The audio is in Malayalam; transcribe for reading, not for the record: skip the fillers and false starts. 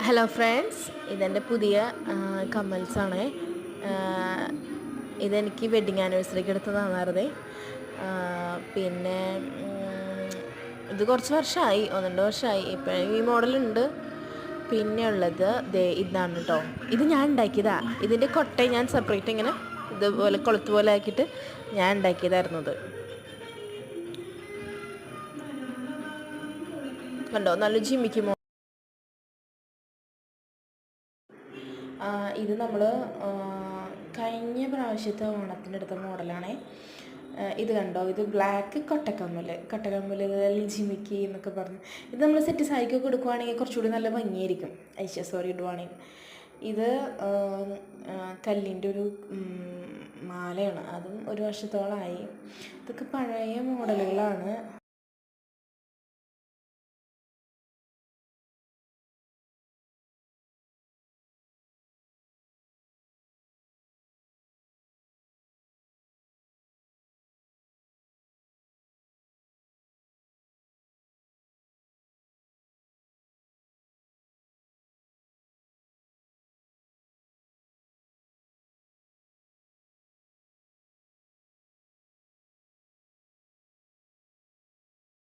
ഹലോ ഫ്രണ്ട്സ്, ഇതെൻ്റെ പുതിയ കമ്മൽസാണ്. ഇതെനിക്ക് വെഡ്ഡിങ് ആനിവേഴ്സറിക്ക് എടുത്തതാണായിരുന്നേ. പിന്നെ ഇത് കുറച്ച് വർഷമായി, 1-2 വർഷമായി. ഇപ്പം ഈ മോഡലുണ്ട്. പിന്നെ ഉള്ളത് ഇതാണ് കേട്ടോ. ഇത് ഞാൻ ഉണ്ടാക്കിയതാണ്. ഇതിൻ്റെ കൊട്ട ഞാൻ സെപ്പറേറ്റ് ഇങ്ങനെ ഇതുപോലെ കൊളുത്ത് പോലെ ആക്കിയിട്ട് ഞാൻ ഉണ്ടാക്കിയതായിരുന്നു. ഇത് കണ്ടോ, നല്ല ജിമ്മിക്ക് ഇത് നമ്മൾ കഴിഞ്ഞ പ്രാവശ്യത്തെ ഓണത്തിനെടുത്ത മോഡലാണേ. ഇത് കണ്ടോ, ഇത് ബ്ലാക്ക് കൊട്ടക്കമ്മൽ ജിമിക്കി എന്നൊക്കെ പറഞ്ഞ് ഇത് നമ്മൾ സെറ്റ് സാരിക്കൊക്കെ എടുക്കുവാണെങ്കിൽ കുറച്ചുകൂടി നല്ല ഭംഗിയായിരിക്കും. ഇടുവാണെങ്കിൽ ഇത് കല്ലിൻ്റെ ഒരു മാലയാണ്. അതും 1 വർഷത്തോളമായി. ഇതൊക്കെ പഴയ മോഡലുകളാണ്.